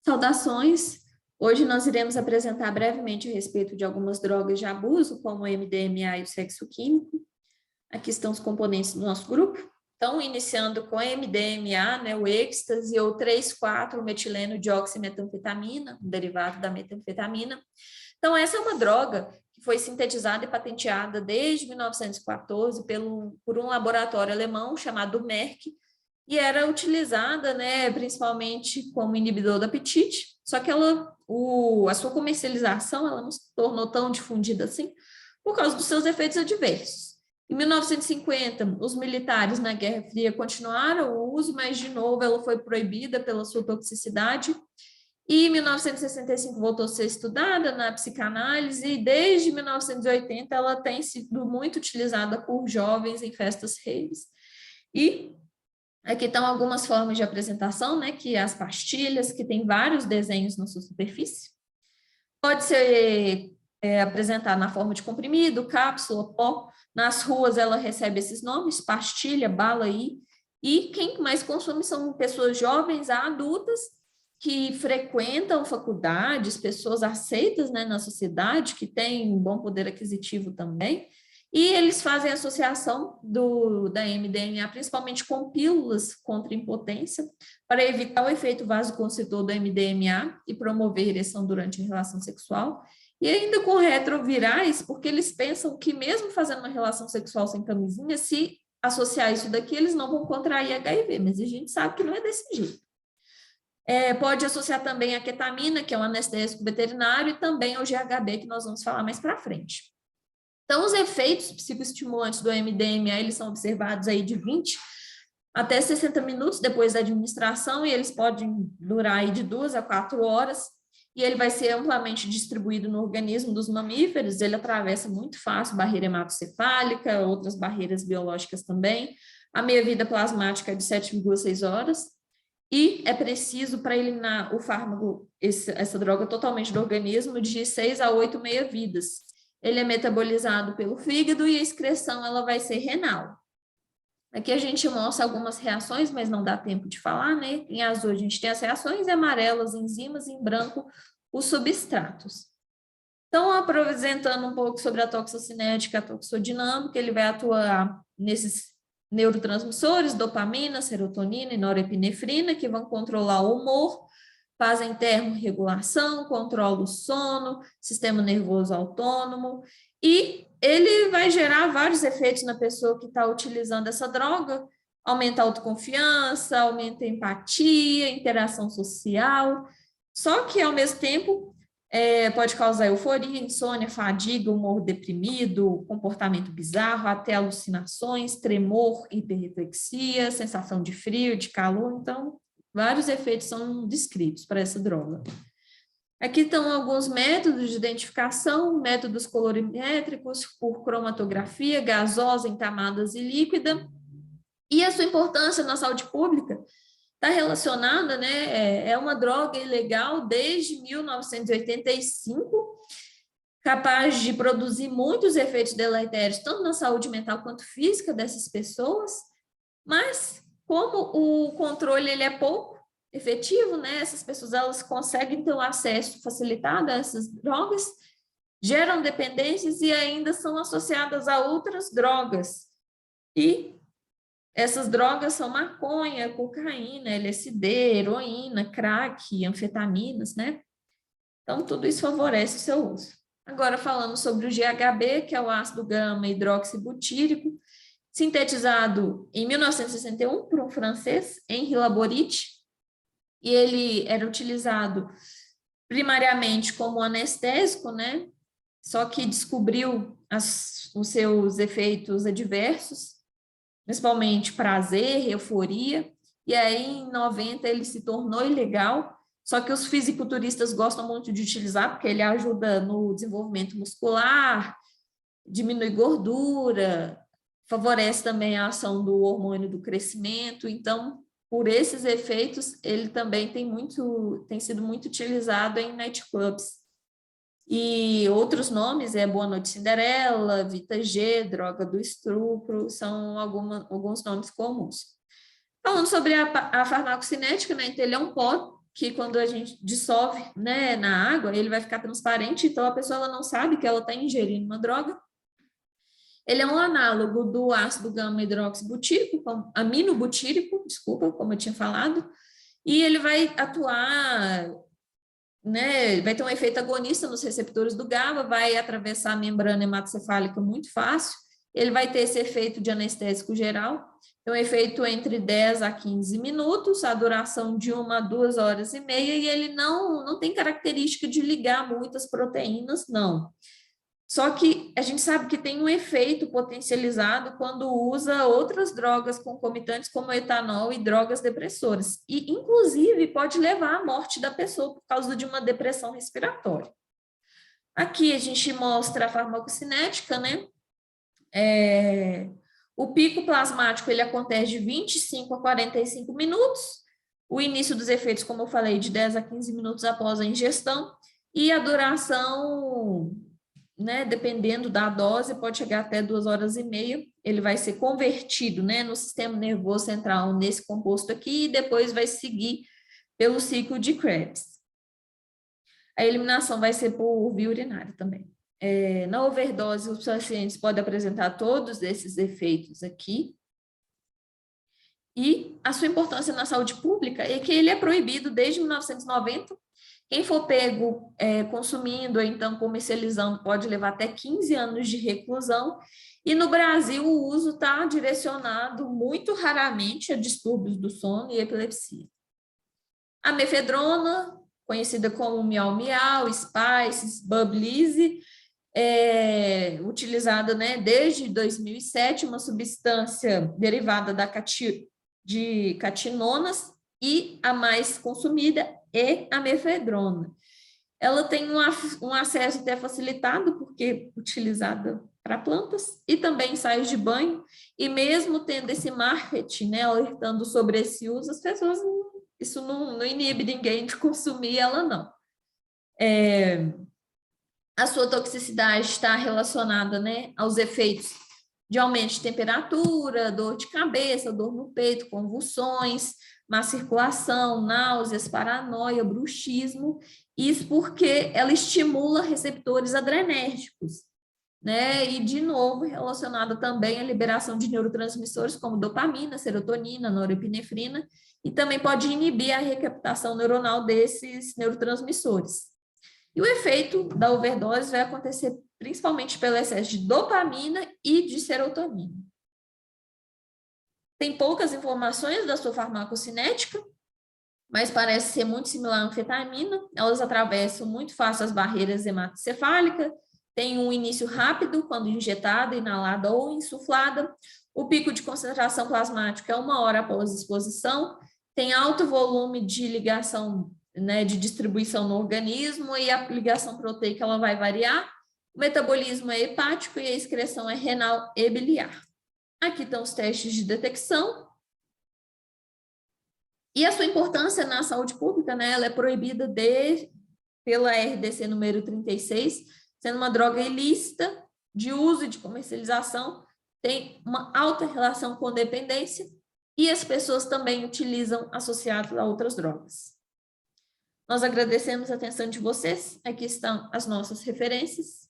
Saudações! Hoje nós iremos apresentar brevemente a respeito de algumas drogas de abuso, como o MDMA e o sexo químico. Aqui estão os componentes do nosso grupo. Então, iniciando com MDMA, né, o êxtase ou 3,4-metileno dioximetanfetamina, um derivado da metanfetamina. Então, essa é uma droga que foi sintetizada e patenteada desde 1914 por um laboratório alemão chamado Merck, e era utilizada, né, principalmente como inibidor do apetite, só que a sua comercialização ela não se tornou tão difundida assim por causa dos seus efeitos adversos. Em 1950, os militares na Guerra Fria continuaram o uso, mas de novo ela foi proibida pela sua toxicidade. E em 1965 voltou a ser estudada na psicanálise e desde 1980 ela tem sido muito utilizada por jovens em festas raves. E aqui estão algumas formas de apresentação, né, que as pastilhas, que tem vários desenhos na sua superfície. Pode ser apresentada na forma de comprimido, cápsula, pó. Nas ruas ela recebe esses nomes, pastilha, bala aí. E quem mais consome são pessoas jovens a adultas que frequentam faculdades, pessoas aceitas, né, na sociedade, que têm um bom poder aquisitivo também. E eles fazem associação da MDMA, principalmente com pílulas contra impotência, para evitar o efeito vasoconstritor do MDMA e promover ereção durante a relação sexual. E ainda com retrovirais, porque eles pensam que mesmo fazendo uma relação sexual sem camisinha, se associar isso daqui, eles não vão contrair HIV, mas a gente sabe que não é desse jeito. Pode associar também a ketamina, que é um anestésico veterinário, e também ao GHB, que nós vamos falar mais para frente. Então, os efeitos psicoestimulantes do MDMA, eles são observados aí de 20 até 60 minutos depois da administração, e eles podem durar aí de 2 a 4 horas, e ele vai ser amplamente distribuído no organismo dos mamíferos, ele atravessa muito fácil barreira hematocefálica, outras barreiras biológicas também. A meia-vida plasmática é de 7,6 horas, e é preciso, para eliminar o fármaco, essa droga totalmente do organismo, de 6 a 8 meia-vidas. Ele é metabolizado pelo fígado e a excreção ela vai ser renal. Aqui a gente mostra algumas reações, mas não dá tempo de falar, né? Em azul a gente tem as reações, em amarelo as enzimas, em branco os substratos. Então, apresentando um pouco sobre a toxocinética, a toxodinâmica, ele vai atuar nesses neurotransmissores, dopamina, serotonina e norepinefrina, que vão controlar o humor, fazem termorregulação, controla o sono, sistema nervoso autônomo, e ele vai gerar vários efeitos na pessoa que está utilizando essa droga, aumenta a autoconfiança, aumenta a empatia, interação social, só que, ao mesmo tempo, pode causar euforia, insônia, fadiga, humor deprimido, comportamento bizarro, até alucinações, tremor, hiperreflexia, sensação de frio, de calor. Então, vários efeitos são descritos para essa droga. Aqui estão alguns métodos de identificação, métodos colorimétricos por cromatografia, gasosa em camadas e líquida, e a sua importância na saúde pública está relacionada, né, é uma droga ilegal desde 1985, capaz de produzir muitos efeitos deletérios, tanto na saúde mental quanto física dessas pessoas, mas como o controle ele é pouco efetivo, né, essas pessoas elas conseguem ter um acesso facilitado a essas drogas, geram dependências e ainda são associadas a outras drogas. E essas drogas são maconha, cocaína, LSD, heroína, crack, anfetaminas, né? Então, tudo isso favorece o seu uso. Agora, falando sobre o GHB, que é o ácido gama-hidroxibutírico, sintetizado em 1961 por um francês, Henri Laborit, e ele era utilizado primariamente como anestésico, né? Só que descobriu os seus efeitos adversos, principalmente prazer, euforia, e aí em 90 ele se tornou ilegal, só que os fisiculturistas gostam muito de utilizar, porque ele ajuda no desenvolvimento muscular, diminui gordura, favorece também a ação do hormônio do crescimento, então, por esses efeitos, ele também tem sido muito utilizado em nightclubs. E outros nomes Boa Noite Cinderela, Vita G, droga do estupro, são alguns nomes comuns. Falando sobre a farmacocinética, né, então ele é um pó que quando a gente dissolve, né, na água, ele vai ficar transparente, então a pessoa ela não sabe que ela está ingerindo uma droga. Ele é um análogo do ácido gama-hidroxibutírico, aminobutírico, desculpa, como eu tinha falado, e ele vai atuar, né, vai ter um efeito agonista nos receptores do GABA, vai atravessar a membrana hematocefálica muito fácil, ele vai ter esse efeito de anestésico geral, é um efeito entre 10 a 15 minutos, a duração de 1 a 2 horas e meia, e ele não tem característica de ligar muitas proteínas, não. Só que a gente sabe que tem um efeito potencializado quando usa outras drogas concomitantes, como etanol e drogas depressoras. E, inclusive, pode levar à morte da pessoa por causa de uma depressão respiratória. Aqui a gente mostra a farmacocinética, né? O pico plasmático ele acontece de 25 a 45 minutos. O início dos efeitos, como eu falei, de 10 a 15 minutos após a ingestão. E a duração, né, dependendo da dose, pode chegar até 2 horas e meia. Ele vai ser convertido, né, no sistema nervoso central nesse composto aqui e depois vai seguir pelo ciclo de Krebs. A eliminação vai ser por via urinária também. Na overdose, os pacientes podem apresentar todos esses efeitos aqui. E a sua importância na saúde pública é que ele é proibido desde 1990. Quem for pego consumindo ou então comercializando pode levar até 15 anos de reclusão. E no Brasil o uso está direcionado muito raramente a distúrbios do sono e epilepsia. A mefedrona, conhecida como miau-miau, Spice, Bublise, utilizada, né, desde 2007, uma substância derivada de catinonas, e a mais consumida é a mefedrona. Ela tem um acesso até facilitado, porque é utilizada para plantas, e também ensaios de banho, e mesmo tendo esse marketing, né, alertando sobre esse uso, as pessoas, isso não inibe ninguém de consumir ela, não. A sua toxicidade está relacionada, né, aos efeitos de aumento de temperatura, dor de cabeça, dor no peito, convulsões, má circulação, náuseas, paranoia, bruxismo. Isso porque ela estimula receptores adrenérgicos, né? E, de novo, relacionada também à liberação de neurotransmissores como dopamina, serotonina, norepinefrina, e também pode inibir a recaptação neuronal desses neurotransmissores. E o efeito da overdose vai acontecer principalmente pelo excesso de dopamina e de serotonina. Tem poucas informações da sua farmacocinética, mas parece ser muito similar à anfetamina. Elas atravessam muito fácil as barreiras hematocefálicas, tem um início rápido quando injetada, inalada ou insuflada. O pico de concentração plasmática é 1 hora após a exposição. Tem alto volume de ligação, né, de distribuição no organismo, e a ligação proteica ela vai variar. O metabolismo é hepático e a excreção é renal e biliar. Aqui estão os testes de detecção. E a sua importância na saúde pública, né, ela é proibida pela RDC número 36, sendo uma droga ilícita de uso e de comercialização, tem uma alta relação com dependência, e as pessoas também utilizam associados a outras drogas. Nós agradecemos a atenção de vocês. Aqui estão as nossas referências.